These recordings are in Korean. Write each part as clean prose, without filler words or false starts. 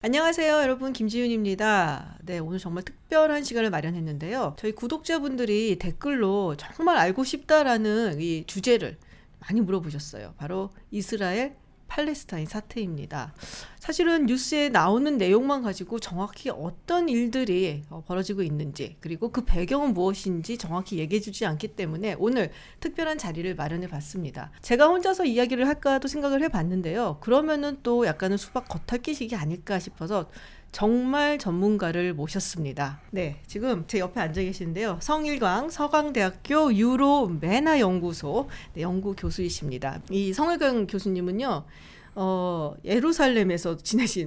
안녕하세요, 여러분. 김지윤입니다. 네, 오늘 정말 특별한 시간을 마련했는데요. 저희 구독자분들이 댓글로 정말 알고 싶다라는 이 주제를 많이 물어보셨어요. 바로 이스라엘 팔레스타인 사태입니다. 사실은 뉴스에 나오는 내용만 가지고 정확히 어떤 일들이 벌어지고 있는지, 그리고 그 배경은 무엇인지 정확히 얘기해 주지 않기 때문에 오늘 특별한 자리를 마련해 봤습니다. 제가 혼자서 이야기를 할까도 생각을 해 봤는데요. 그러면은 또 약간은 수박 겉핥기식이 아닐까 싶어서 정말 전문가를 모셨습니다. 네, 지금 제 옆에 앉아 계시는데요. 성일광 서강대학교 유로 메나 연구소 연구 교수이십니다. 이 성일광 교수님은요, 예루살렘에서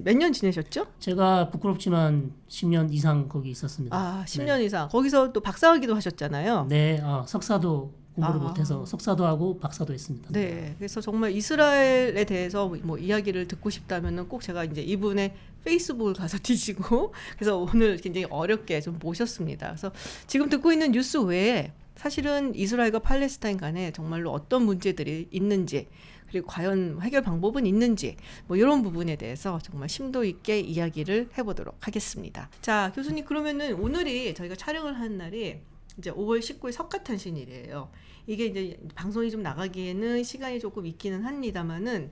몇 년 지내셨죠? 제가 부끄럽지만 10년 이상 거기 있었습니다. 아, 10년 이상. 거기서 또 박사학위도 하셨잖아요. 네, 석사도 공부를 못해서 석사도 하고 박사도 했습니다. 네, 그래서 정말 이스라엘에 대해서 뭐 이야기를 듣고 싶다면은 꼭 제가 이제 이분의 페이스북을 가서 뒤지고 그래서 오늘 굉장히 어렵게 좀 모셨습니다. 그래서 지금 듣고 있는 뉴스 외에 사실은 이스라엘과 팔레스타인 간에 정말로 어떤 문제들이 있는지, 그리고 과연 해결 방법은 있는지, 뭐 이런 부분에 대해서 정말 심도 있게 이야기를 해보도록 하겠습니다. 자, 교수님, 그러면은 오늘이 저희가 촬영을 하는 날이 이제 5월 19일 석가탄신일이에요. 이게 이제 방송이 좀 나가기에는 시간이 조금 있기는 합니다만은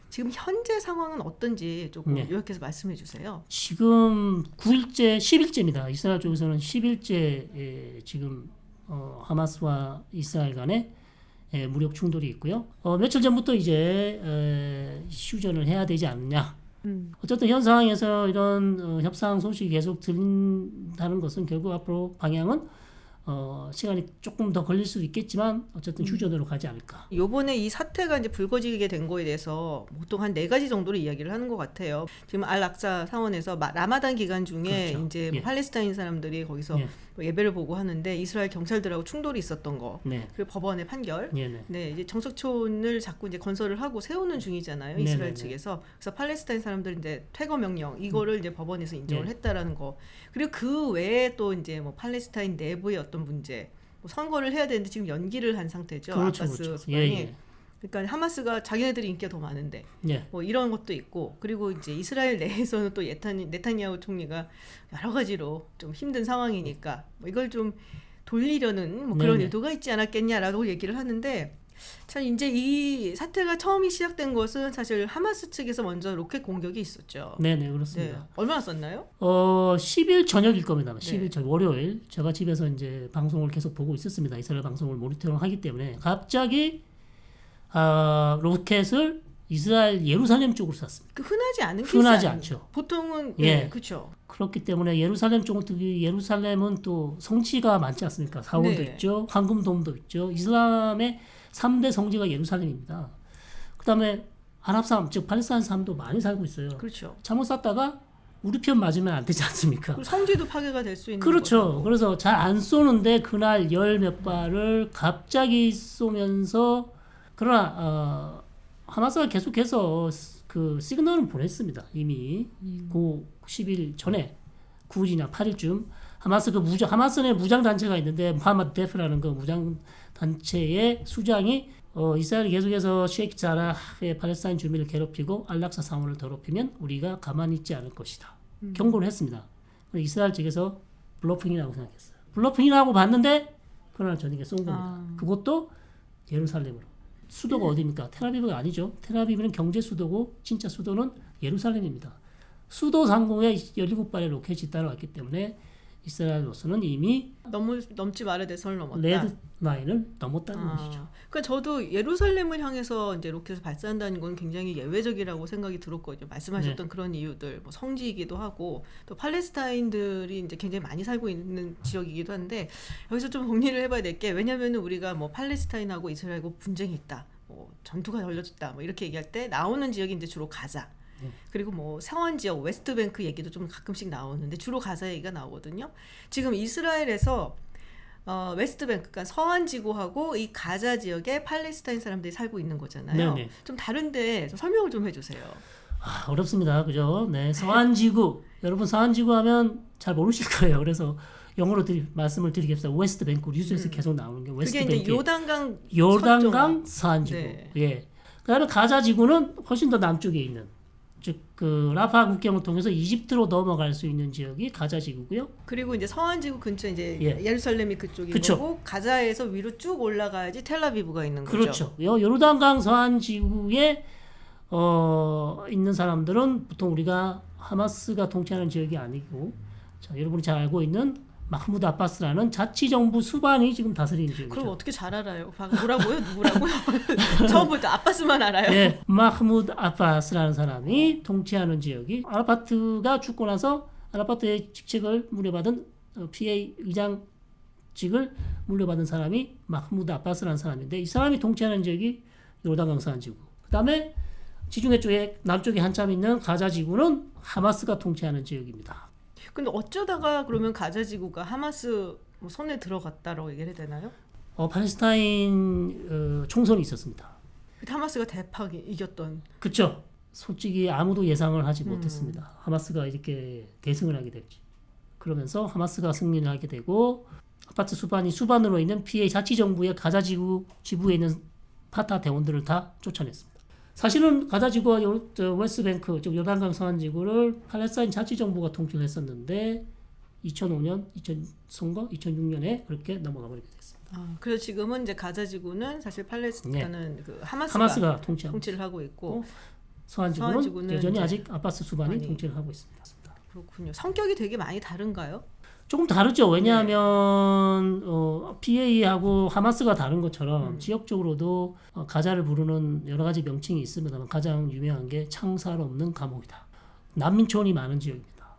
지금 현재 상황은 어떤지 조금 요약해서 말씀해 주세요. 지금 9일째, 10일째입니다. 이스라엘 쪽에서는 10일째 지금 하마스와 이스라엘 간에 무력 충돌이 있고요. 며칠 전부터 이제 휴전을 해야 되지 않느냐. 어쨌든 현 상황에서 이런 협상 소식이 계속 들린다는 것은 결국 앞으로 방향은 시간이 조금 더 걸릴 수도 있겠지만 어쨌든 휴전으로 가지 않을까. 요번에 이 사태가 이제 불거지게 된 거에 대해서 보통 한 4가지 정도로 이야기를 하는 것 같아요. 지금 알락사 사원에서 라마단 기간 중에 그렇죠. 이제 뭐 팔레스타인 사람들이 거기서 뭐 예배를 보고 하는데 이스라엘 경찰들하고 충돌이 있었던 거. 그리고 법원의 판결. 네, 이제 정석촌을 자꾸 이제 건설을 하고 세우는 중이잖아요. 이스라엘 측에서. 그래서 팔레스타인 사람들 이제 퇴거 명령 이거를 이제 법원에서 인정을 했다라는 거. 그리고 그 외에 또 이제 뭐 팔레스타인 내부의 어떤 문제, 뭐 선거를 해야 되는데 지금 연기를 한 상태죠. 그렇죠, 아바스 그렇죠. 수상이. 그러니까 하마스가 자기네들이 인기가 더 많은데 뭐 이런 것도 있고, 그리고 이제 이스라엘 내에서는 또 네타냐후 총리가 여러 가지로 좀 힘든 상황이니까 뭐 이걸 좀 돌리려는 뭐 그런 의도가 있지 않았겠냐라고 얘기를 하는데, 참 이제 이 사태가 처음이 시작된 것은 사실 하마스 측에서 먼저 로켓 공격이 있었죠. 네네, 그렇습니다. 네. 얼마나 썼나요? 10일 저녁일 겁니다. 10일 저녁 월요일 제가 집에서 이제 방송을 계속 보고 있었습니다. 이스라엘 방송을 모니터링하기 때문에 갑자기 로켓을 이스라엘 예루살렘 쪽으로 쐈습니다. 흔하지 않은 케이스 흔하지 아니에요? 않죠. 보통은 그렇죠. 그렇기 때문에 예루살렘 쪽, 특히 예루살렘은 또 성지가 많지 않습니까? 사원도 있죠, 황금돔도 있죠. 이슬람의 3대 성지가 예루살렘입니다. 그다음에 아랍 사람, 즉 팔레스타인 사람도 많이 살고 있어요. 그렇죠. 잘못 쐈다가 우리 편 맞으면 안 되지 않습니까? 성지도 파괴가 될 수 있는 그렇죠. 거죠. 그래서 잘 안 쏘는데 그날 열 몇 발을 갑자기 쏘면서, 그러나 하마스가 계속해서 그 시그널을 보냈습니다. 이미 그 10일 전에 9일이나 8일쯤 하마스의 무장 단체가 있는데 무하마드 데프라는 그 무장 단체의 수장이 이스라엘이 계속해서 셰이크 자라의 팔레스타인 주민을 괴롭히고 알락사 사원을 더럽히면 우리가 가만히 있지 않을 것이다. 경고를 했습니다. 이스라엘 측에서 블러핑이라고 생각했어요. 블러핑이라고 봤는데 그날 저녁에 쏜 겁니다. 그것도 예루살렘으로. 수도가 어디입니까? 텔아비브가 아니죠. 텔아비브는 경제 수도고 진짜 수도는 예루살렘입니다. 수도 상공에 17발의 로켓이 따라왔기 때문에 이스라엘로서는 이미 넘지 말아야 될 선을 넘었다. 레드 라인을 넘었다는 것이죠. 그러니까 저도 예루살렘을 향해서 이제 로켓을 발사한다는 건 굉장히 예외적이라고 생각이 들었거든요. 말씀하셨던 그런 이유들, 뭐 성지이기도 하고 또 팔레스타인들이 이제 굉장히 많이 살고 있는 지역이기도 한데, 여기서 좀 정리를 해봐야 될 게, 왜냐면은 우리가 뭐 팔레스타인하고 이스라엘하고 분쟁이 있다, 뭐 전투가 열렸다, 뭐 이렇게 얘기할 때 나오는 지역이 이제 주로 가자. 그리고 뭐 상원 지역 웨스트뱅크 얘기도 좀 가끔씩 나오는데 주로 가자 얘기가 나오거든요. 지금 이스라엘에서 웨스트뱅크, 그러니까 서한 지구하고 이 가자 지역에 팔레스타인 사람들이 살고 있는 거잖아요. 좀 다른데 좀 설명을 좀 해주세요. 어렵습니다, 그죠? 네, 서한 지구. 여러분 서한 지구 하면 잘 모르실 거예요. 그래서 영어로 말씀을 드리겠습니다. 웨스트뱅크, 뉴스에서 계속 나오는 게 웨스트뱅크. 그게 이제 요단강 서한 지구. 예. 그다음에 가자 지구는 훨씬 더 남쪽에 있는 즉 그 라파 국경을 통해서 이집트로 넘어갈 수 있는 지역이 가자 지구고요. 그리고 이제 서한지구 근처 이제 예. 예루살렘이 그쪽인 그쵸. 거고 가자에서 위로 쭉 올라가야지 텔아비브가 있는 거죠. 그렇죠. 요르단강 서한 지구에 있는 사람들은 보통 우리가 하마스가 통치하는 지역이 아니고, 자, 여러분이 잘 알고 있는 마흐무드 아바스라는 자치정부 수반이 지금 다스리는 지역이죠. 그럼 어떻게 잘 알아요? 뭐라고요? 누구라고요? 처음부터 아빠스만 알아요. 네, 마흐무드 아바스라는 사람이 통치하는 지역이, 아라파트가 죽고 나서 아라파트의 직책을 물려받은 PA 의장직을 물려받은 사람이 마흐무드 아바스라는 사람인데, 이 사람이 통치하는 지역이 요르단강 서한 지구. 그다음에 지중해 쪽에 남쪽에 한참 있는 가자 지구는 하마스가 통치하는 지역입니다. 근데 어쩌다가 그러면 가자지구가 하마스 손에 들어갔다라고 얘기를 해야 되나요? 팔레스타인 총선이 있었습니다. 그때 하마스가 대파게 이겼던. 그렇죠. 솔직히 아무도 예상을 하지 못했습니다. 하마스가 이렇게 대승을 하게 됐지. 그러면서 하마스가 승리를 하게 되고, 아파트 수반으로 있는 PA 자치정부의 가자지구 지부에 있는 파타 대원들을 다 쫓아냈습니다. 사실은 가자지구와 웨스트뱅크, 즉 요단강 서한지구를 팔레스타인 자치정부가 통치를 했었는데 2005년, 2006년에 그렇게 넘어가 버리게 됐습니다. 그래서 지금은 이제 가자지구는 사실 팔레스타인은 그 하마스가 통치를 하고 있고, 서한지구는 여전히 아직 아바스 수반이 통치를 하고 있습니다. 그렇군요. 성격이 되게 많이 다른가요? 조금 다르죠. 왜냐하면 PA하고 하마스가 다른 것처럼 지역적으로도 가자를 부르는 여러 가지 명칭이 있습니다만 가장 유명한 게 창살 없는 감옥이다. 난민촌이 많은 지역입니다.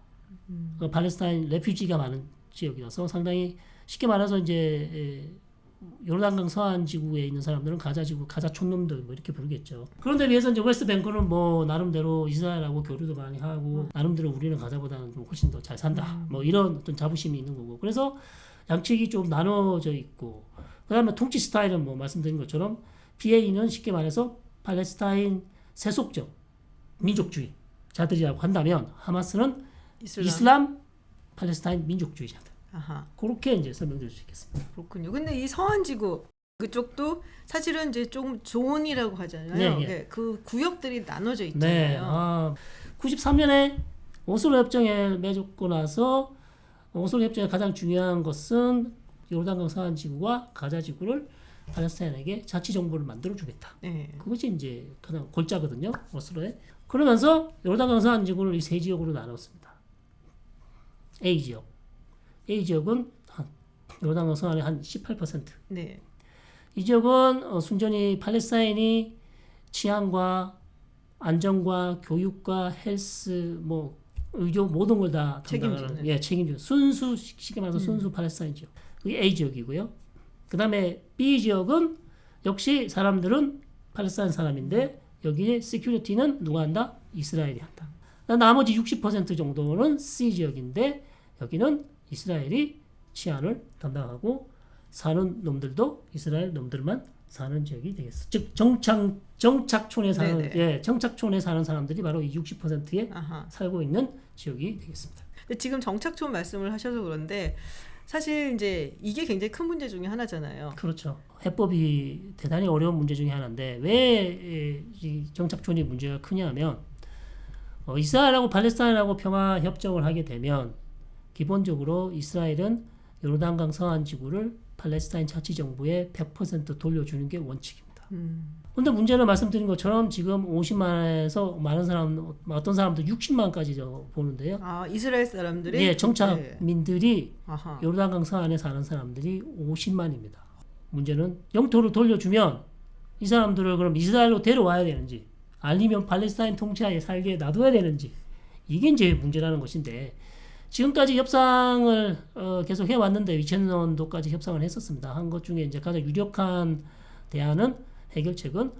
팔레스타인 레퓨지가 많은 지역이라서 상당히 쉽게 말해서 이제 요르단강 서한 지구에 있는 사람들은 가자 지구, 가자 촌놈들 뭐 이렇게 부르겠죠. 그런데 비해서 이제 웨스트뱅크는 뭐 나름대로 이스라엘하고 교류도 많이 하고 나름대로 우리는 가자보다는 좀 훨씬 더 잘 산다. 뭐 이런 어떤 자부심이 있는 거고. 그래서 양측이 좀 나눠져 있고. 그다음에 통치 스타일은 뭐 말씀드린 것처럼 PA는 쉽게 말해서 팔레스타인 세속적 민족주의자들이라고 한다면 하마스는 이슬람 팔레스타인 민족주의자들. 아하. 그렇게 이제 설명드릴 수 있겠습니다. 그렇군요. 근데 이 서한지구 그쪽도 사실은 이제 좀 존이라고 하잖아요. 네. 네, 그 구역들이 나눠져 있잖아요. 93년에 오슬로 협정에 맺었고 나서 오슬로 협정의 가장 중요한 것은 요르단강 서한 지구와 가자 지구를 팔레스타인에게 자치 정부를 만들어 주겠다. 네. 그것이 이제 가장 골자거든요. 오슬로에. 그러면서 요르단강 서한 지구를 이 세 지역으로 나눴습니다. A 지역. A 지역은 요르단강 서한의 한 18%. 네. 이 지역은 순전히 팔레스타인이 치안과 안정과 교육과 헬스, 뭐 의료 모든 걸 다 담당하는 책임지는 순수 쉽게 말해서 순수 팔레스타인 지역. 그게 A 지역이고요. 그다음에 B 지역은 역시 사람들은 팔레스타인 사람인데 여기에 시큐리티는 누가 한다? 이스라엘이 한다. 나머지 60% 정도는 C 지역인데 여기는 이스라엘이 치안을 담당하고 사는 놈들도 이스라엘 놈들만 사는 지역이 되겠어. 즉 정착촌에 사는 정착촌에 사는 사람들이 바로 이 60%에 살고 있는 지역이 되겠습니다. 근데 지금 정착촌 말씀을 하셔서 그런데 사실 이제 이게 굉장히 큰 문제 중에 하나잖아요. 그렇죠. 해법이 대단히 어려운 문제 중에 하나인데 왜 이 정착촌이 문제가 크냐면 이스라엘하고 팔레스타인하고 평화 협정을 하게 되면 기본적으로 이스라엘은 요르단강 서한 지구를 팔레스타인 자치정부에 100% 돌려주는 게 원칙입니다. 그런데 문제는 말씀드린 것처럼 지금 50만에서 많은 사람, 어떤 사람도 60만까지 보는데요. 이스라엘 사람들이? 정착민들이 요르단강 서안에 사는 사람들이 50만입니다. 문제는 영토를 돌려주면 이 사람들을 그럼 이스라엘로 데려와야 되는지 아니면 팔레스타인 통치하에 살게 놔둬야 되는지 이게 이제 문제라는 것인데 지금까지 협상을 계속 해왔는데 2000년도까지 협상을 했었습니다. 한 것 중에 이제 가장 유력한 대안은 해결책은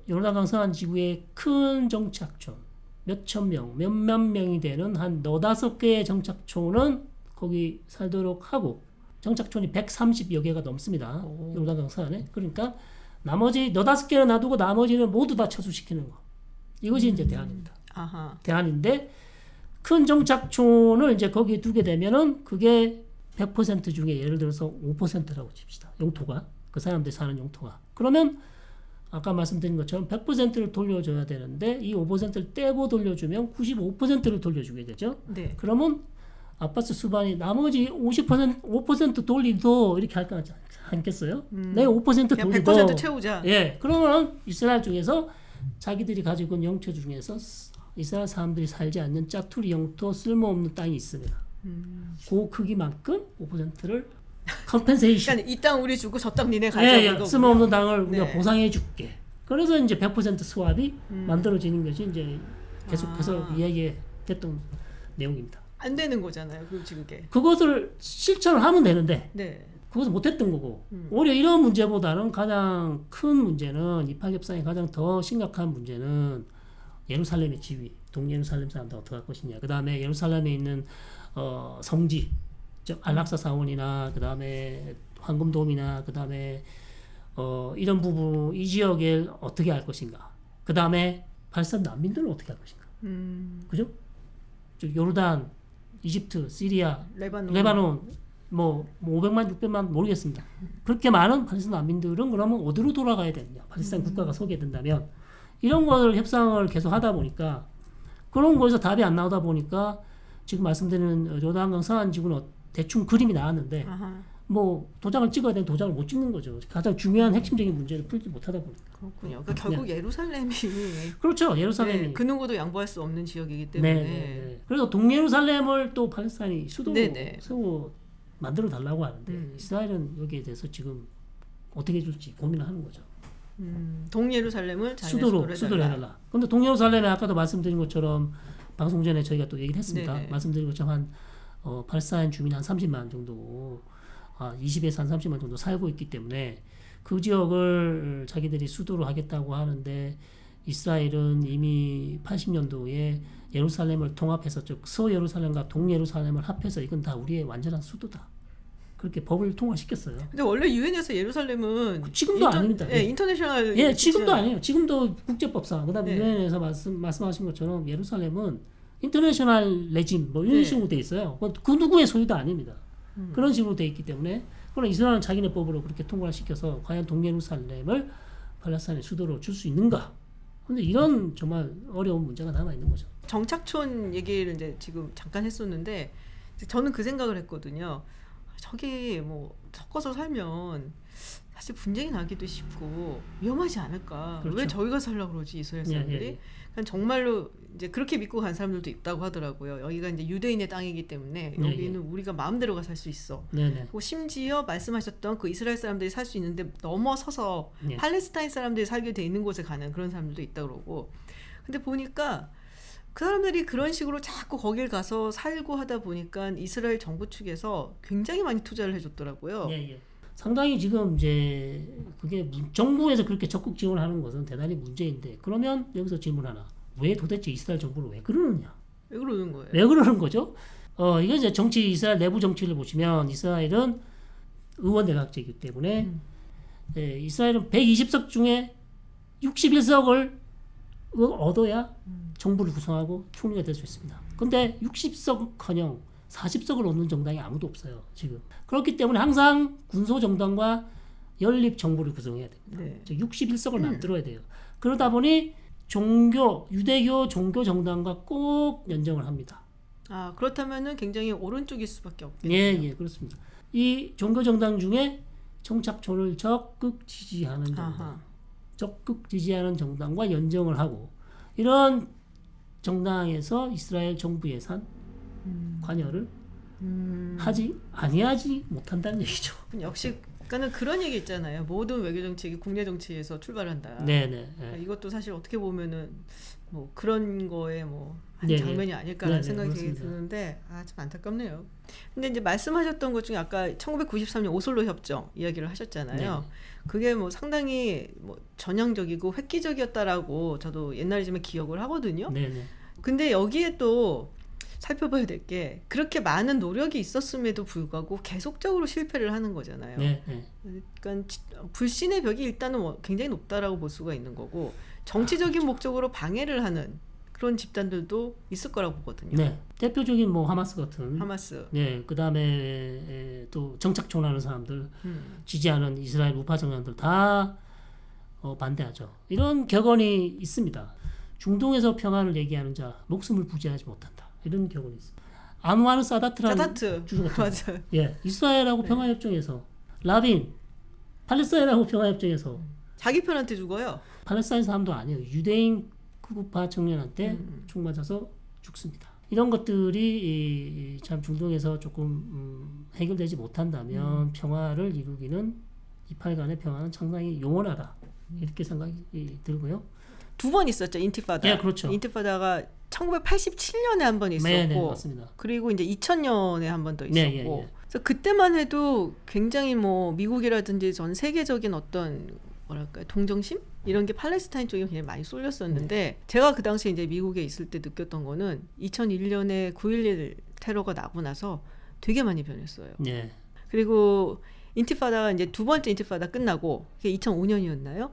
요르단강 서한 지구의 큰 정착촌 몇천 명, 몇만 명이 되는 한 4-5개의 정착촌은 거기 살도록 하고 정착촌이 130여 개가 넘습니다. 요르단강 서한에. 그러니까 나머지 4-5개는 놔두고 나머지는 모두 다 철수시키는 거. 이것이 이제 대안입니다. 대안인데 큰 정착촌을 이제 거기에 두게 되면은 그게 100% 중에 예를 들어서 5%라고 칩시다. 용토가 그 사람들이 사는 용토가 그러면 아까 말씀드린 것처럼 100%를 돌려줘야 되는데 이 5%를 떼고 돌려주면 95%를 돌려주게 되죠. 네. 그러면 아바스 수반이 나머지 5% 돌리도 이렇게 할 거 않겠어요? 내가 5% 그냥 돌리도 100% 채우자. 예, 그러면 이스라엘 중에서 자기들이 가지고 있는 영토 중에서 이스라엘 사람들이 살지 않는 짜투리 영토 쓸모없는 땅이 있습니다. 그 크기만큼 5%를 컴펜세이션. 그러니까 이 땅 우리 주고 저 땅 니네 가자. 예, 예. 이거군요. 쓸모없는 땅을 우리가 네. 보상해 줄게. 그래서 이제 100% 수합이 만들어지는 것이 이제 계속해서 이야기했던 내용입니다. 안 되는 거잖아요. 그 지금 게. 그것을 실천을 하면 되는데 네. 그것을 못했던 거고 오히려 이런 문제보다는 가장 큰 문제는 입학협상의 가장 더 심각한 문제는 예루살렘의 지위, 동예루살렘 사람들 어떻게 할 것이냐. 그 다음에 예루살렘에 있는 성지, 즉 안락사 사원이나 그 다음에 황금돔이나 그 다음에 이런 부분 이 지역을 어떻게 할 것인가. 그 다음에 팔레스타인 난민들은 어떻게 할 것인가. 그죠? 즉 요르단, 이집트, 시리아, 레바논 뭐 500만, 600만 모르겠습니다. 그렇게 많은 팔레스타인 난민들은 그러면 어디로 돌아가야 되느냐. 팔레스타인 국가가 소개된다면 이런 거를 협상을 계속 하다 보니까 그런 거에서 답이 안 나오다 보니까 지금 말씀드리는 요단강 서안 지구는 대충 그림이 나왔는데 아하. 뭐 도장을 찍어야 되는 도장을 못 찍는 거죠. 가장 중요한 핵심적인 문제를 풀지 못하다 보니까. 그렇군요. 그러니까 결국 예루살렘이 그렇죠. 예루살렘이 네, 그 누구도 양보할 수 없는 지역이기 네, 때문에. 네. 그래서 동예루살렘을 또 팔레스타인이 수도로 네. 만들어 달라고 하는데 이스라엘은 여기에 대해서 지금 어떻게 해줄지 고민을 하는 거죠. 동예루살렘을 수도로 해달라. 근데 동예루살렘에 아까도 말씀드린 것처럼 방송 전에 저희가 또 얘기를 했습니다. 네네. 말씀드린 것처럼 한 팔레스타인 주민 한 30만 정도, 20에서 한 30만 정도 살고 있기 때문에 그 지역을 자기들이 수도로 하겠다고 하는데 이스라엘은 이미 80년도에 예루살렘을 통합해서 즉 서예루살렘과 동예루살렘을 합해서 이건 다 우리의 완전한 수도다. 그렇게 법을 통과시켰어요. 근데 원래 유엔에서 예루살렘은 지금도 아닙니다. 예, 인터내셔널. 예, 지금도 아니에요. 지금도 국제법상 그다음에 네. 유엔에서 말씀하신 것처럼 예루살렘은 인터내셔널 레짐 뭐 이런 네. 식으로 돼 있어요. 그 누구의 소유도 아닙니다. 그런 식으로 돼 있기 때문에 그러나 이스라엘은 자기네 법으로 그렇게 통과를 시켜서 과연 동예루살렘을 팔레스타인의 수도로 줄 수 있는가? 근데 이런 정말 어려운 문제가 남아 있는 거죠. 정착촌 얘기를 이제 지금 잠깐 했었는데 저는 그 생각을 했거든요. 저기 뭐 섞어서 살면 사실 분쟁이 나기도 쉽고 위험하지 않을까. 그렇죠. 왜 저희가 살려고 그러지 이스라엘 사람들이? 예. 그냥 정말로 이제 그렇게 믿고 간 사람들도 있다고 하더라고요. 여기가 이제 유대인의 땅이기 때문에 예, 여기는 우리가 마음대로 가 살 수 있어. 네네. 그리고 심지어 말씀하셨던 그 이스라엘 사람들이 살 수 있는데 넘어서서 예. 팔레스타인 사람들이 살게 돼 있는 곳에 가는 그런 사람들도 있다 그러고. 근데 보니까 그 사람들이 그런 식으로 자꾸 거길 가서 살고 하다 보니까 이스라엘 정부 측에서 굉장히 많이 투자를 해줬더라고요. 예. 상당히 지금 이제 그게 정부에서 그렇게 적극 지원하는 것은 대단히 문제인데 그러면 여기서 질문 하나. 왜 도대체 이스라엘 정부를 왜 그러느냐? 왜 그러는 거예요? 왜 그러는 거죠? 이게 이제 정치 이스라엘 내부 정치를 보시면 이스라엘은 의원 내각제이기 때문에 이스라엘은 120석 중에 61석을 얻어야 정부를 구성하고 총리가 될 수 있습니다. 근데 60석커녕 40석을 얻는 정당이 아무도 없어요. 지금. 그렇기 때문에 항상 군소 정당과 연립 정부를 구성해야 됩니다. 네. 즉 61석을 만들어야 돼요. 그러다 보니 유대교 종교 정당과 꼭 연정을 합니다. 아 그렇다면은 굉장히 오른쪽일 수밖에 없겠네요. 예, 그렇습니다. 이 종교 정당 중에 정착촌을 적극 지지하는 정당, 아하. 적극 지지하는 정당과 연정을 하고 이런 정당에서 이스라엘 정부 예산 관여를 아니하지 못한다는 얘기죠. 역시 그러니까는 그런 얘기 있잖아요. 모든 외교 정책이 국내 정치에서 출발한다. 네네. 그러니까 이것도 사실 어떻게 보면은 뭐 그런 거에 뭐 한 네네. 장면이 아닐까라는 네네, 생각이 되게 그렇습니다. 드는데 참 안타깝네요. 근데 이제 말씀하셨던 것 중에 아까 1993년 오슬로 협정 이야기를 하셨잖아요. 네네. 그게 뭐 상당히 뭐 전향적이고 획기적이었다라고 저도 옛날이지만 기억을 하거든요. 네네. 근데 여기에 또 살펴봐야 될 게 그렇게 많은 노력이 있었음에도 불구하고 계속적으로 실패를 하는 거잖아요. 네. 그러니까 불신의 벽이 일단은 굉장히 높다라고 볼 수가 있는 거고 정치적인 목적으로 방해를 하는 그런 집단들도 있을 거라고 보거든요. 네. 대표적인 뭐 하마스 같은 하마스. 네, 그다음에 또 정착촌하는 사람들, 지지하는 이스라엘 우파 정당들 다 반대하죠. 이런 격언이 있습니다. 중동에서 평화를 얘기하는 자 목숨을 부지하지 못한다. 이런 격언이 있습니다. 안와르 사다트라는 사다트 주주 같은 맞아요. 예, 이스라엘하고 평화협정에서 라빈 팔레스타인하고 평화협정에서 자기 편한테 죽어요. 팔레스타인 사람도 아니에요. 유대인 극우파 청년한테 총 맞아서 죽습니다. 이런 것들이 참 중동에서 조금 해결되지 못한다면 평화를 이루기는 이팔간의 평화는 상당히 영원하다. 이렇게 생각이 들고요. 두 번 있었죠 인티파다. 예, 그렇죠. 인티파다가 1987년에 한 번 있었고, 네, 맞습니다. 그리고 이제 2000년에 한 번 더 있었고. 네, 예, 예. 그래서 그때만 해도 굉장히 뭐 미국이라든지 전 세계적인 어떤 뭐랄까요 동정심 이런 게 팔레스타인 쪽에 굉장히 많이 쏠렸었는데 제가 그 당시에 이제 미국에 있을 때 느꼈던 거는 2001년에 9.11 테러가 나고 나서 되게 많이 변했어요. 예. 그리고 인티파다가 이제 두 번째 인티파다 끝나고 그게 2005년이었나요?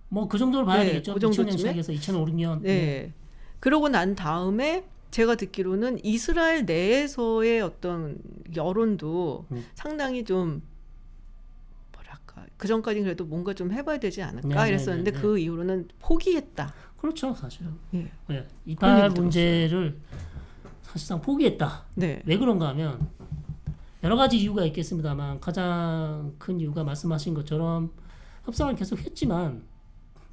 뭐 그 정도로 봐야 네, 되겠죠. 그 정도쯤에? 2000년 시작해서 2005, 6년. 네. 그러고 난 다음에 제가 듣기로는 이스라엘 내에서의 어떤 여론도 상당히 좀 뭐랄까 그 전까지는 그래도 뭔가 좀 해봐야 되지 않을까 네, 이랬었는데 네, 네. 그 이후로는 포기했다. 그렇죠, 사실은. 예. 예. 그런 이팔 얘기 문제를 사실상 포기했다. 네. 왜 그런가 하면 여러 가지 이유가 있겠습니다만 가장 큰 이유가 말씀하신 것처럼 협상을 계속 했지만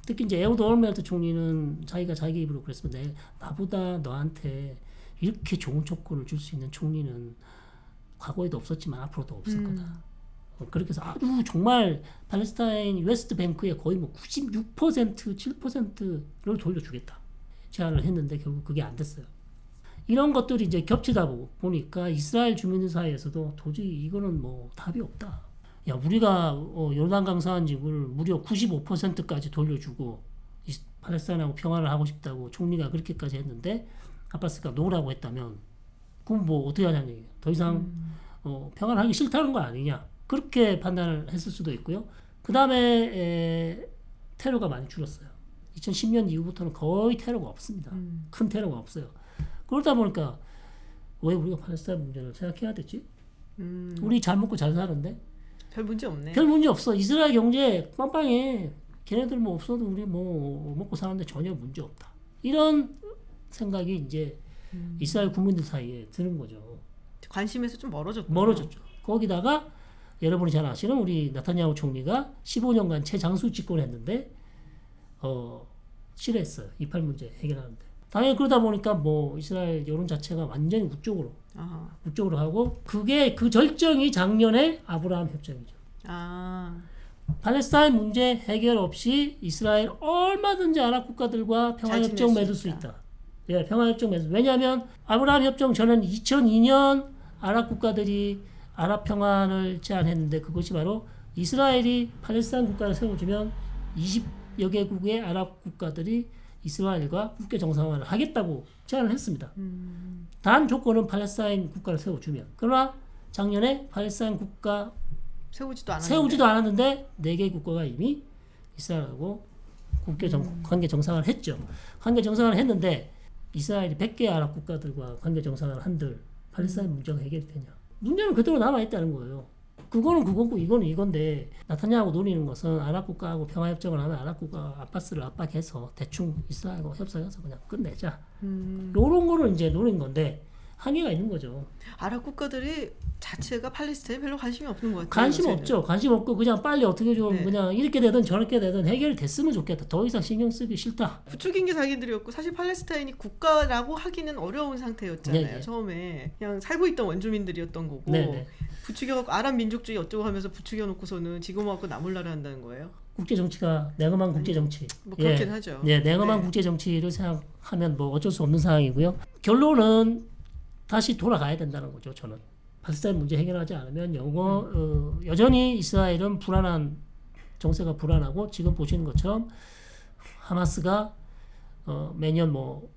특히 이제 에우드 올메르트 총리는 자기가 자기 입으로 그랬습니다. 나보다 너한테 이렇게 좋은 조건을 줄 수 있는 총리는 과거에도 없었지만 앞으로도 없을 거다. 그렇게 해서 아주 정말 팔레스타인 웨스트 뱅크의 거의 뭐 96%, 7%를 돌려주겠다 제안을 했는데 결국 그게 안 됐어요. 이런 것들이 이제 겹치다 보니까 이스라엘 주민들 사이에서도 도저히 이거는 뭐 답이 없다. 야, 우리가 요르단강 서안지구를 무려 95%까지 돌려주고 팔레스타인하고 평화를 하고 싶다고 총리가 그렇게까지 했는데 아바스가 노라고 했다면 그럼 뭐 어떻게 하냐는 얘기예요. 더 이상 평화를 하기 싫다는 거 아니냐. 그렇게 판단을 했을 수도 있고요. 그 다음에 테러가 많이 줄었어요. 2010년 이후부터는 거의 테러가 없습니다. 큰 테러가 없어요. 그러다 보니까 왜 우리가 팔레스타인 문제를 생각해야 되지? 우리 잘 먹고 잘 사는데 별 문제 없네. 별 문제 없어. 이스라엘 경제 빵빵해. 걔네들 뭐 없어도 우리 뭐 먹고 사는데 전혀 문제 없다. 이런 생각이 이제 이스라엘 국민들 사이에 드는 거죠. 관심에서 좀 멀어졌고. 멀어졌죠. 거기다가 여러분이 잘 아시는 우리 나타냐후 총리가 15년간 최장수 집권했는데 싫어했어요. 이팔 문제 해결하는데. 당연히 그러다 보니까 뭐 이스라엘 여론 자체가 완전히 우쪽으로 하고 그게 그 절정이 작년에 아브라함 협정이죠. 팔레스타인 문제 해결 없이 이스라엘 얼마든지 아랍 국가들과 평화협정 맺을 수 있다. 예, 평화협정 맺을. 왜냐하면 아브라함 협정 전엔 2002년 아랍 국가들이 아랍 평화를 제안했는데 그것이 바로 이스라엘이 팔레스타인 국가를 세워주면 20여 개국의 아랍 국가들이 이스라엘과 국교 정상화를 하겠다고 제안을 했습니다. 단 조건은 팔레스타인 국가를 세워주면. 그러나 작년에 팔레스타인 국가 세우지도 않았는데 4개 국가가 이미 이스라엘하고 국교 관계 정상화를 했죠. 관계 정상화를 했는데 이스라엘이 100개 아랍 국가들과 관계 정상화를 한들 팔레스타인 문제가 해결이 되냐. 문제는 그대로 남아있다는 거예요. 그거는 그거고 이거는 이건데 나타냐고 노리는 것은 아랍 국가하고 평화협정을 하면 아랍 국가가 아바스를 압박해서 대충 이스라엘과 협상해서 그냥 끝내자. 요런 거를 이제 노린 건데 한계가 있는 거죠. 아랍 국가들이 자체가 팔레스타인에 별로 관심이 없는 것 같아요. 관심 요새는. 없죠. 관심 없고 그냥 빨리 어떻게 좀 네. 그냥 이렇게 되든 저렇게 되든 해결됐으면 좋겠다. 더 이상 신경 쓰기 싫다. 부추긴 게 자기들이었고 사실 팔레스타인이 국가라고 하기는 어려운 상태였잖아요. 네, 네. 처음에 그냥 살고 있던 원주민들이었던 거고 네, 네. 부추겨갖고 아랍 민족주의 어쩌고 하면서 부추겨놓고서는 지금하고 나몰라라 한다는 거예요. 국제 정치가 냉엄한 국제 정치. 뭐 그렇긴 하죠. 예, 냉엄한 네. 국제 정치를 생각하면 뭐 어쩔 수 없는 상황이고요. 결론은 다시 돌아가야 된다는 거죠. 저는 팔레스타인 문제 해결하지 않으면 여전히 이스라엘은 불안한 정세가 불안하고 지금 보시는 것처럼 하마스가 매년 뭐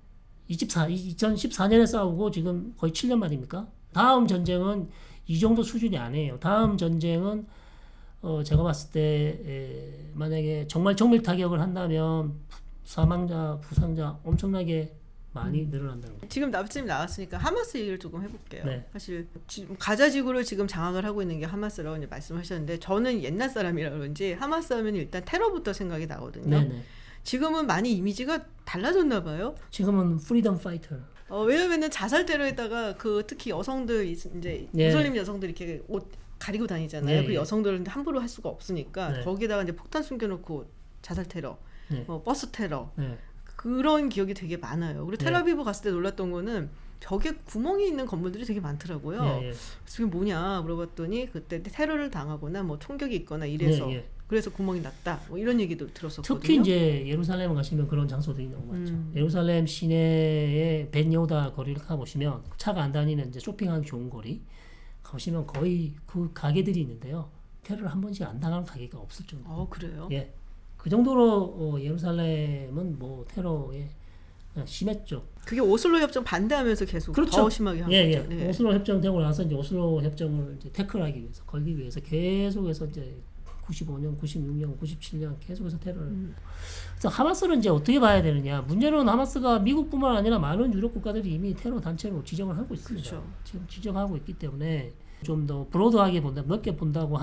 2014년에 싸우고 지금 거의 7년 만입니까? 다음 전쟁은 이 정도 수준이 아니에요. 다음 전쟁은 제가 봤을 때 만약에 정말 정밀 타격을 한다면 사망자, 부상자 엄청나게 많이 늘어난다는 거죠. 지금 나부님 나왔으니까 하마스 얘기를 조금 해볼게요. 네. 사실 가자 지구를 지금 장악을 하고 있는 게 하마스라고 이제 말씀하셨는데 저는 옛날 사람이라 그런지 하마스 하면 일단 테러부터 생각이 나거든요. 네네. 지금은 많이 이미지가 달라졌나 봐요. 지금은 프리덤 파이터. 왜냐면은 자살 테러에다가 그 특히 여성들 이제 네. 무슬림 여성들 이렇게 옷 가리고 다니잖아요. 네. 그 여성들은 함부로 할 수가 없으니까 네. 거기다가 이제 폭탄 숨겨놓고 자살 테러, 네. 버스 테러 네. 그런 기억이 되게 많아요. 그리고 네. 텔아비브 갔을 때 놀랐던 거는 벽에 구멍이 있는 건물들이 되게 많더라고요. 예, 예. 그게 뭐냐 물어봤더니 그때 테러를 당하거나 뭐 총격이 있거나 이래서 예, 예. 그래서 구멍이 났다. 뭐 이런 얘기도 들었었거든요. 특히 이제 예루살렘 가시면 그런 장소들이 너무 많죠. 예루살렘 시내의 벤요다 거리를 가보시면 차가 안 다니는 이제 쇼핑하기 좋은 거리 가보시면 거의 그 가게들이 있는데요. 테러를 한 번씩 안 당하는 가게가 없을 정도. 그래요? 예, 그 정도로 예루살렘은 뭐 테러에 심했죠. 그게 오슬로 협정 반대하면서 계속 그렇죠. 더 심하게 한 예, 거죠. 예. 네. 오슬로 협정 되고 나서 이제 오슬로 협정을 이제 태클하기 위해서 걸기 위해서 계속해서 이제 95년, 96년, 97년 계속해서 테러를. 그래서 하마스는 이제 어떻게 봐야 되느냐? 문제는 하마스가 미국뿐만 아니라 많은 유럽 국가들이 이미 테러 단체로 지정을 하고 있습니다. 그렇죠. 지금 지정하고 있기 때문에 좀 더 브로드하게 본다, 넓게 본다고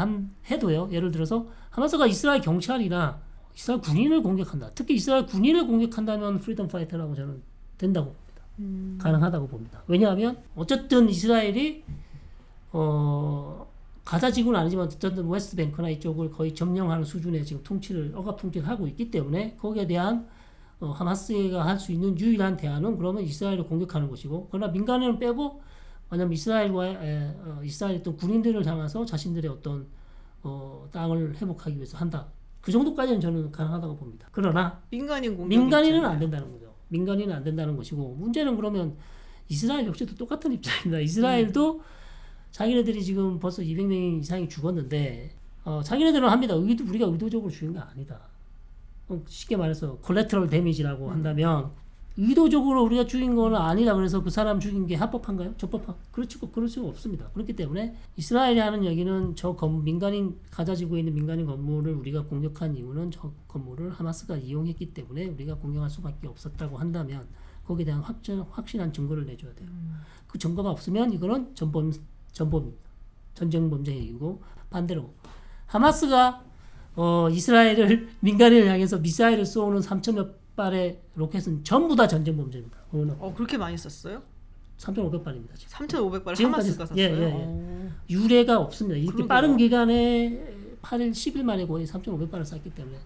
해도요. 예를 들어서 하마스가 이스라엘 경찰이나 이스라엘 군인을 공격한다. 특히 이스라엘 군인을 공격한다면 프리덤 파이터라고 저는 된다고 봅니다. 가능하다고 봅니다. 왜냐하면 어쨌든 이스라엘이 가자 지구는 아니지만 어쨌든 웨스트뱅크나 이쪽을 거의 점령하는 수준의 지금 억압 통치를 하고 있기 때문에 거기에 대한 하마스가 할 수 있는 유일한 대안은 그러면 이스라엘을 공격하는 것이고, 그러나 민간인을 빼고 왜냐하면 이스라엘의 또 군인들을 향해서 자신들의 어떤 땅을 회복하기 위해서 한다. 그 정도까지는 저는 가능하다고 봅니다. 그러나 민간인은 안 된다는 거죠. 민간인은 안 된다는 것이고, 문제는 그러면 이스라엘 역시도 똑같은 입장입니다. 이스라엘도 자기네들이 지금 벌써 200명 이상이 죽었는데 자기네들은 합니다. 우리가 의도적으로 죽인 거 아니다. 쉽게 말해서 콜레터럴 데미지라고 한다면 의도적으로 우리가 죽인 거는 아니다. 그래서 그 사람 죽인 게 합법한가요? 그럴 수가 없습니다. 그렇기 때문에 이스라엘이 하는 얘기는 민간인 가자지구에 있는 민간인 건물을 우리가 공격한 이유는 저 건물을 하마스가 이용했기 때문에 우리가 공격할 수밖에 없었다고 한다면 거기에 대한 확실한 증거를 내줘야 돼요. 그 증거가 없으면 이거는 전범입니다. 전쟁 범죄 행위고, 반대로 하마스가 이스라엘을 민간인을 향해서 미사일을 쏘는 3,000여 발의 로켓은 전부 다 전쟁 범죄입니다. 그렇게 많이 썼어요? 3,500발입니다. 3,500발을 하마스가 쐈어요? 예. 유례가 없습니다. 이렇게 그러게요. 빠른 기간에 8일, 10일 만에 거의 3,500발을 쐈기 때문에.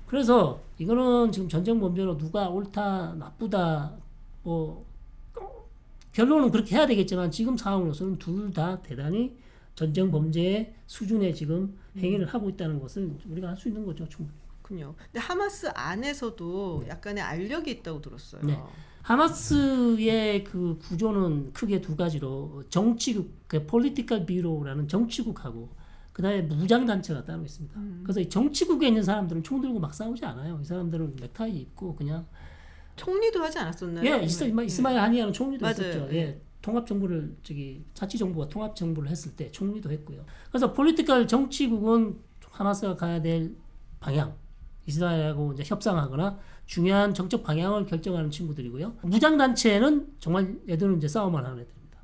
그래서 이거는 지금 전쟁 범죄로 누가 옳다, 나쁘다, 결론은 그렇게 해야 되겠지만 지금 상황으로서는 둘 다 대단히 전쟁 범죄의 수준의 지금 행위를 하고 있다는 것을 우리가 할 수 있는 거죠, 충분히. 그렇군요. 근데 하마스 안에서도 약간의 알력이 있다고 들었어요. 네. 하마스의 그 구조는 크게 두 가지로 정치국, 폴리티컬 비로라는 정치국하고 그다음에 무장 단체가 따로 있습니다. 그래서 이 정치국에 있는 사람들은 총 들고 막 싸우지 않아요. 이 사람들은 넥타이 입고 그냥 총리도 하지 않았었나요? 예, 이스마일 하니아는 총리도 맞아요. 했었죠. 예. 통합정부를 자치정부가 통합정부를 했을 때 총리도 했고요. 그래서 폴리티컬 정치국은 하마스가 가야 될 방향, 이스라엘하고 이제 협상하거나 중요한 정책 방향을 결정하는 친구들이고요. 무장단체는 정말 얘들은 이제 싸움만 하는 애들입니다.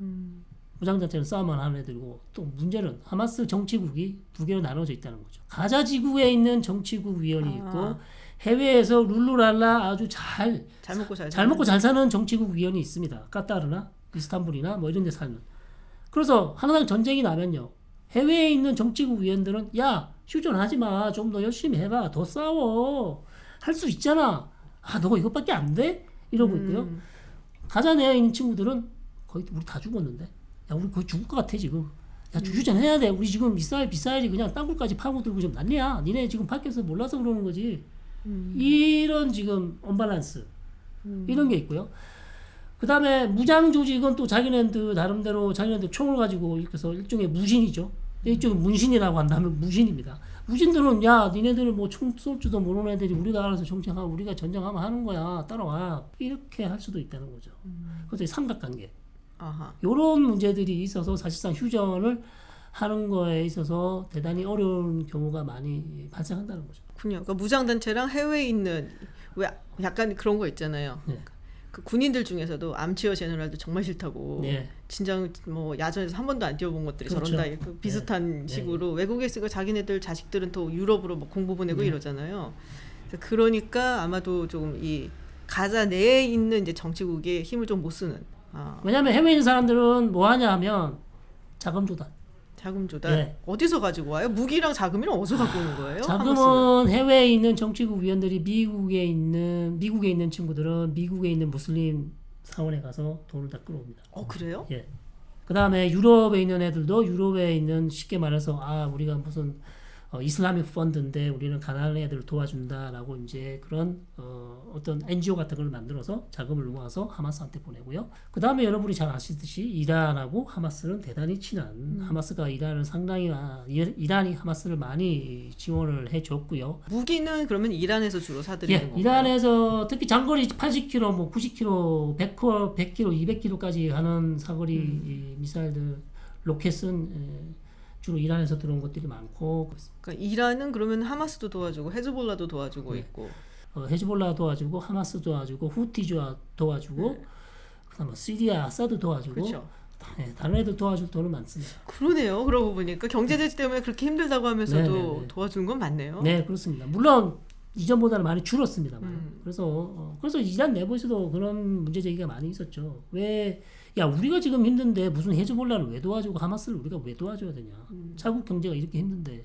무장단체는 싸움만 하는 애들이고, 또 문제는 하마스 정치국이 두 개로 나눠져 있다는 거죠. 가자 지구에 있는 정치국 위원이 있고 해외에서 룰루랄라 아주 잘 먹고 잘 사는 정치국 위원이 있습니다. 카타르나 이스탄불이나 뭐 이런 데 살면. 그래서 항상 전쟁이 나면요, 해외에 있는 정치국 위원들은 야, 휴전하지 마, 좀 더 열심히 해봐, 더 싸워, 할 수 있잖아, 너 이것밖에 안 돼? 이러고 있고요. 가자 내에 있는 친구들은 거의 우리 다 죽었는데, 야, 우리 거의 죽을 것 같아 지금, 야, 휴전해야 돼, 우리 지금 미사일이 그냥 땅굴까지 파고들고 지금 난리야, 니네 지금 밖에서 몰라서 그러는 거지. 이런 지금 언밸런스 이런 게 있고요. 그 다음에 무장 조직은 또 자기네들 나름대로 자기네들 총을 가지고 이렇게 해서 일종의 무신이죠. 일종의 문신이라고 한다면 무신입니다. 무신들은 야, 니네들 뭐 총 쏠 줄도 모르는 애들이 우리가 알아서 정치하고 우리가 전쟁하면 하는 거야, 따라와, 이렇게 할 수도 있다는 거죠. 그래서 삼각관계, 이런 문제들이 있어서 사실상 휴전을 하는 거에 있어서 대단히 어려운 경우가 많이 발생한다는 거죠. 그렇군요. 그러니까 무장단체랑 해외에 있는 왜 약간 그런 거 있잖아요. 네. 그 군인들 중에서도 암치어 제너럴도 정말 싫다고 네. 진짜 뭐 야전에서 한 번도 안 뛰어본 것들이 그렇죠. 저런다 그 비슷한 식으로 외국에 있으니까 자기네들 자식들은 또 유럽으로 뭐 공부 보내고 이러잖아요. 그러니까 아마도 조금 이 가자 내에 있는 이제 정치국에 힘을 좀 못 쓰는. 왜냐하면 해외에 있는 사람들은 뭐 하냐 하면 자금 조달. 자금 조달. 네. 어디서 가지고 와요? 무기랑 자금이랑 어디서 갖고 오는 거예요? 하마스는? 자금은 해외에 있는 정치국 위원들이 미국에 있는 친구들은 미국에 있는 무슬림 사원에 가서 돈을 다 끌어옵니다. 그래요? 예. 그 다음에 유럽에 있는 애들도 유럽에 있는 쉽게 말해서 우리가 무슨 이슬라믹 펀드인데 우리는 가난한 애들을 도와준다라고 이제 그런 어떤 NGO 같은 걸 만들어서 자금을 모아서 하마스한테 보내고요. 그 다음에 여러분이 잘 아시듯이 이란하고 하마스는 대단히 친한 하마스가 이란을 상당히 이란이 하마스를 많이 지원을 해줬고요. 무기는 그러면 이란에서 주로 사들이는 예, 건가요? 이란에서 특히 장거리 80km, 뭐 90km, 100km, 200km까지 가는 사거리 이 미사일들, 로켓은 주로 이란에서 들어온 것들이 많고 그러니까 이란은 그러면 하마스도 도와주고 헤즈볼라도 도와주고 네. 있고. 헤즈볼라 도와주고 하마스 도와주고 후티 도와주고 그다음에 시리아 아사드 도와주고 그렇죠. 다른 애들 도와줄 돈은 많습니다. 그러네요. 그러고 보니까 경제제재 때문에 그렇게 힘들다고 하면서도 네네네. 도와주는 건 맞네요. 네, 그렇습니다. 물론 이전보다는 많이 줄었습니다만. 그래서 이란 내부에서도 그런 문제 제기가 많이 있었죠. 우리가 지금 힘든데 무슨 헤즈볼라를 왜 도와주고 하마스를 우리가 왜 도와줘야 되냐. 자국 경제가 이렇게 힘든데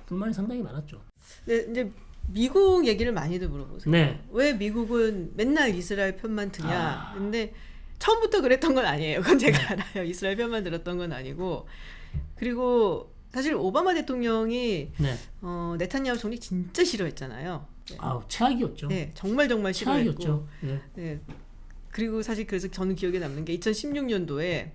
불만이 상당히 많았죠. 네, 이제 미국 얘기를 많이들 물어보세요. 네. 왜 미국은 맨날 이스라엘 편만 드냐. 근데 처음부터 그랬던 건 아니에요. 그건 제가 알아요. 이스라엘 편만 들었던 건 아니고. 그리고 사실 오바마 대통령이 네. 네타냐후 총리 진짜 싫어했잖아요. 네. 최악이었죠. 네, 정말 싫어했고. 최악이었죠. 네. 네. 그리고 사실 그래서 저는 기억에 남는 게 2016년도에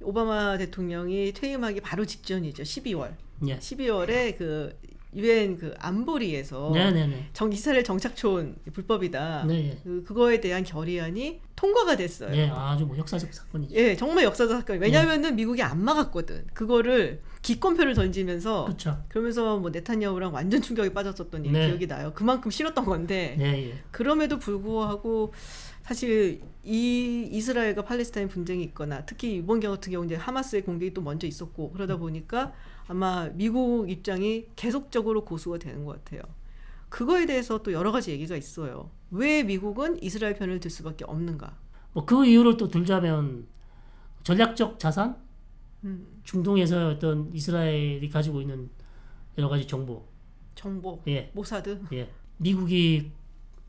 오바마 대통령이 퇴임하기 바로 직전이죠. 12월. 예. 12월에 그 유엔 그 안보리에서 네네네. 이스라엘 정착촌 불법이다. 네. 그거에 대한 결의안이 통과가 됐어요. 네, 아주 뭐 역사적 사건이죠. 예, 정말 역사적 사건. 왜냐하면은 미국이 안 막았거든. 그거를 기권표를 던지면서 그렇죠. 그러면서 뭐 네타냐후랑 완전 충격에 빠졌었던 네. 기억이 나요. 그만큼 싫었던 건데 네, 예. 그럼에도 불구하고 사실 이 이스라엘과 팔레스타인 분쟁이 있거나 특히 이번 같은 경우 이제 하마스의 공격이 또 먼저 있었고 그러다 보니까 아마 미국 입장이 계속적으로 고수가 되는 것 같아요. 그거에 대해서 또 여러 가지 얘기가 있어요. 왜 미국은 이스라엘 편을 들 수밖에 없는가? 뭐 그 이유를 또 들자면 전략적 자산, 중동에서 어떤 이스라엘이 가지고 있는 여러 가지 정보, 정보, 모사드. 예, 미국이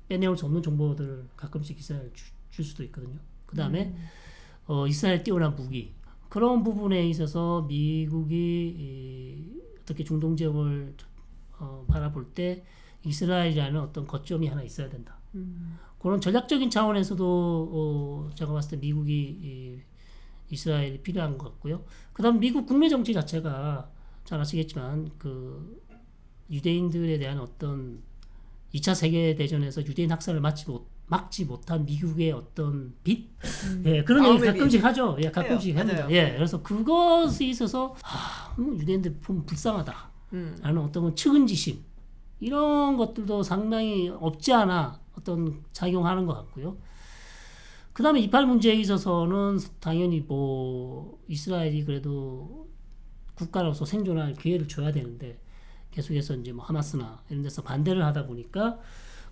빼내올 수 없는 정보들을 가끔씩 이스라엘 줄 수도 있거든요. 그 다음에 이스라엘 뛰어난 무기 그런 부분에 있어서 미국이 어떻게 중동 지역을 바라볼 때 이스라엘이라는 어떤 거점이 하나 있어야 된다. 그런 전략적인 차원에서도 제가 봤을 때 미국이 이스라엘이 필요한 것 같고요. 그다음 미국 국내 정치 자체가 잘 아시겠지만 그 유대인들에 대한 어떤 2차 세계대전에서 유대인 학살을 막지 못한 미국의 어떤 빚? 예, 그런 얘기 가끔씩 하죠. 예, 가끔씩 합니다. 예, 그래서 그것에 있어서 유대인들 보면 불쌍하다. 라는 어떤 측은지심 이런 것들도 상당히 없지 않아 어떤 작용하는 것 같고요. 그 다음에 이팔 문제에 있어서는 당연히 뭐 이스라엘이 그래도 국가로서 생존할 기회를 줘야 되는데 계속해서 이제 뭐 하마스나 이런 데서 반대를 하다 보니까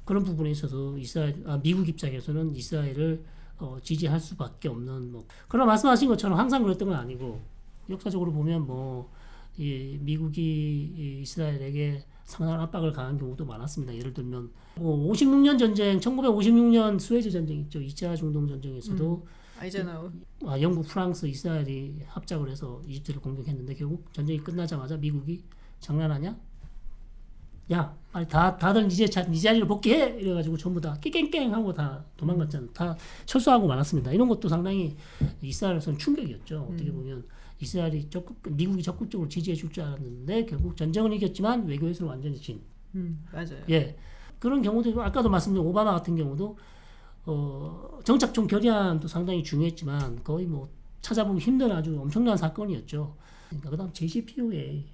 그런 부분에 있어서 미국 입장에서는 이스라엘을 지지할 수밖에 없는 뭐 그런 말씀하신 것처럼 항상 그랬던 건 아니고 역사적으로 보면 뭐 이 미국이 이스라엘에게 상당한 압박을 가한 경우도 많았습니다. 예를 들면 56년 전쟁, 1956년 수에즈 전쟁 있죠. 2차 중동 전쟁에서도 알잖아요. 영국, 프랑스, 이스라엘이 합작을 해서 이집트를 공격했는데 결국 전쟁이 끝나자마자 미국이 장난하냐? 야, 빨리 다들 네 자리를 복귀해! 이래가지고 전부 다 깽깽깽 하고 다 도망갔잖아요. 다 철수하고 말았습니다. 이런 것도 상당히 이스라엘에서는 충격이었죠. 어떻게 보면 미국이 적극적으로 지지해 줄 줄 알았는데 결국 전쟁은 이겼지만 외교에서는 완전히 진. 맞아요. 예. 그런 경우도 아까도 말씀드린 오바마 같은 경우도 정착촌 결의안도 상당히 중요했지만 거의 뭐 찾아보기 힘든 아주 엄청난 사건이었죠. 그다음 JCPOA.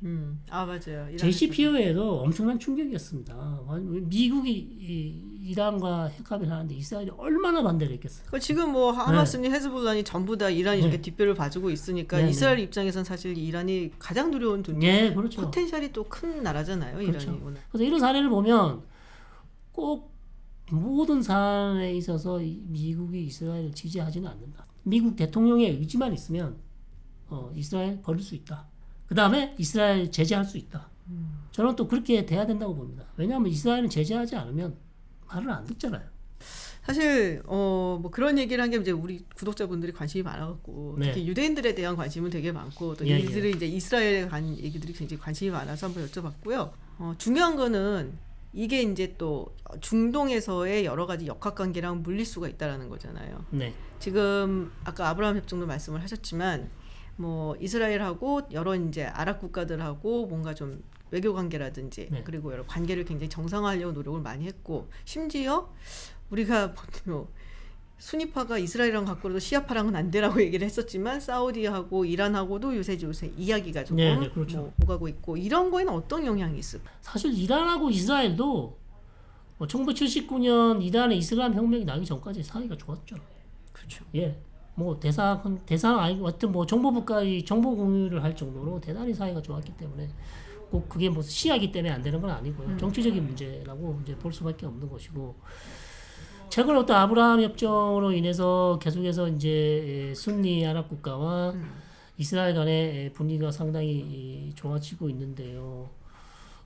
아 맞아요. JCPOA도 엄청난 충격이었습니다. 미국이 이란과 핵합의를 하는데 이스라엘이 얼마나 반대를 했겠어요. 그러니까 지금 뭐 하마스니 헤즈볼라니 전부 다 이란이 이렇게 뒷배를 봐주고 있으니까 네, 이스라엘 입장에선 사실 이란이 가장 두려운 네, 그렇죠. 포텐셜이 또 큰 나라잖아요. 그렇죠. 이란이 오늘. 그래서 이런 사례를 보면 꼭 모든 사안에 있어서 미국이 이스라엘을 지지하지는 않는다. 미국 대통령의 의지만 있으면 이스라엘 버릴 수 있다. 그 다음에 이스라엘 제재할 수 있다. 저는 또 그렇게 돼야 된다고 봅니다. 왜냐하면 이스라엘은 제재하지 않으면 말을 안 듣잖아요. 사실 뭐 그런 얘기를 한 게 이제 우리 구독자분들이 관심이 많아갖고 네. 특히 유대인들에 대한 관심은 되게 많고 또 예, 이들이 이제 이스라엘에 간 얘기들이 굉장히 관심이 많아서 한번 여쭤봤고요. 중요한 거는 이게 이제 또 중동에서의 여러 가지 역학관계랑 물릴 수가 있다라는 거잖아요. 네. 지금 아까 아브라함 협정도 말씀을 하셨지만 뭐 이스라엘하고 여러 이제 아랍 국가들하고 뭔가 좀 외교 관계라든지 네. 그리고 여러 관계를 굉장히 정상화하려고 노력을 많이 했고 심지어 우리가 뭐 순위파가 이스라엘이랑 갖고도 시아파랑은 안 되라고 얘기를 했었지만 사우디하고 이란하고도 요새 이야기가 조금 네, 그렇죠. 뭐 오가고 있고 이런 거에는 어떤 영향이 있을까? 사실 이란하고 이스라엘도 1979년 이란의 이슬람 혁명이 나기 전까지 사이가 좋았죠. 그렇죠. 예. 뭐 대상 아니고 어떤 뭐 정보부까지 정보 공유를 할 정도로 대단히 사이가 좋았기 때문에 꼭 그게 뭐 시야기 때문에 안 되는 건 아니고요. 정치적인 문제라고 이제 볼 수밖에 없는 것이고 최근 어떤 아브라함 협정으로 인해서 계속해서 이제 순니 아랍 국가와 이스라엘 간의 분위기가 상당히 좋아지고 있는데요.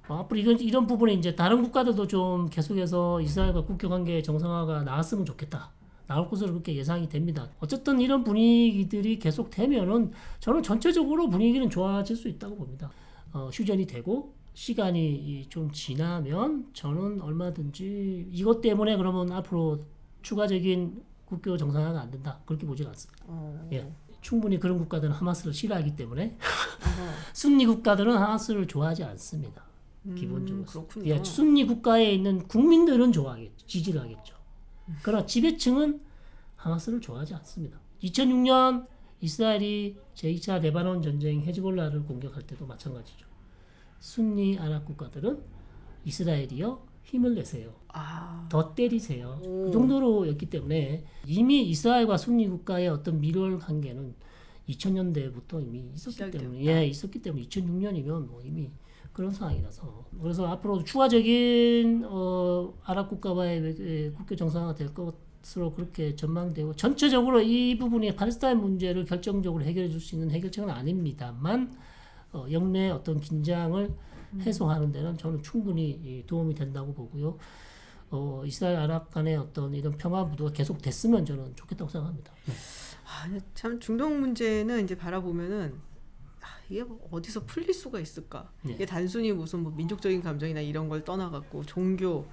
앞으로 이런 부분에 이제 다른 국가들도 좀 계속해서 이스라엘과 국교 관계 정상화가 나왔으면 좋겠다. 나올 것으로 그렇게 예상이 됩니다. 어쨌든 이런 분위기들이 계속 되면은 저는 전체적으로 분위기는 좋아질 수 있다고 봅니다. 휴전이 되고 시간이 좀 지나면 저는 얼마든지 이것 때문에 그러면 앞으로 추가적인 국교 정상화가 안 된다. 그렇게 보지는 않습니다. 예. 충분히 그런 국가들은 하마스를 싫어하기 때문에 순니 국가들은 하마스를 좋아하지 않습니다. 기본적으로. 그렇군요. 예, 순니 국가에 있는 국민들은 좋아하겠죠. 지지를 하겠죠. 그러나 지배층은 하마스를 좋아하지 않습니다. 2006년 이스라엘이 제2차 레바논 전쟁 헤즈볼라를 공격할 때도 마찬가지죠. 순니 아랍 국가들은 이스라엘이요 힘을 내세요. 더 때리세요. 그 정도로였기 때문에 이미 이스라엘과 순니 국가의 어떤 밀월 관계는 2000년대부터 이미 있었기 때문에 2006년이면 뭐 이미 그런 상황이라서 그래서 앞으로 추가적인 아랍 국가와의 국교 정상화가 될 것으로 그렇게 전망되고 전체적으로 이 부분이 팔레스타인 문제를 결정적으로 해결해 줄 수 있는 해결책은 아닙니다만 영내 어떤 긴장을 해소하는 데는 저는 충분히 도움이 된다고 보고요. 이스라엘 아랍 간의 어떤 이런 평화 무도가 계속 됐으면 저는 좋겠다고 생각합니다. 참 중동 문제는 이제 바라보면은 이게 뭐 어디서 풀릴 수가 있을까? 네. 이게 단순히 무슨 뭐 민족적인 감정이나 이런 걸 떠나갖고 종교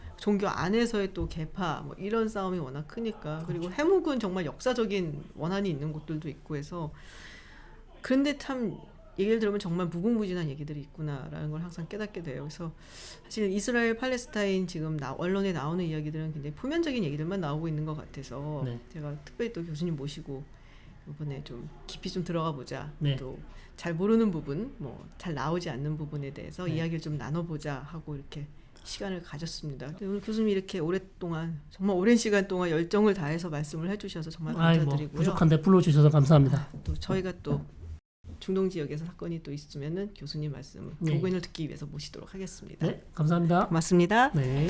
안에서의 또 계파 뭐 이런 싸움이 워낙 크니까 그리고 해묵은 정말 역사적인 원한이 있는 곳들도 있고 해서 그런데 참 얘기를 들으면 정말 무궁무진한 얘기들이 있구나라는 걸 항상 깨닫게 돼요. 그래서 사실 이스라엘 팔레스타인 지금 언론에 나오는 이야기들은 굉장히 표면적인 얘기들만 나오고 있는 것 같아서 네. 제가 특별히 또 교수님 모시고 이번에 좀 깊이 좀 들어가 보자. 네. 또 잘 모르는 부분, 뭐 잘 나오지 않는 부분에 대해서 네. 이야기를 좀 나눠보자 하고 이렇게 시간을 가졌습니다. 근데 오늘 교수님이 이렇게 오랫동안 정말 오랜 시간 동안 열정을 다해서 말씀을 해주셔서 정말 감사드리고요. 부족한데 불러주셔서 감사합니다. 또 저희가 또 중동 지역에서 사건이 또 있으면은 교수님 말씀을 네. 도견을 듣기 위해서 모시도록 하겠습니다. 네, 감사합니다. 고맙습니다. 네.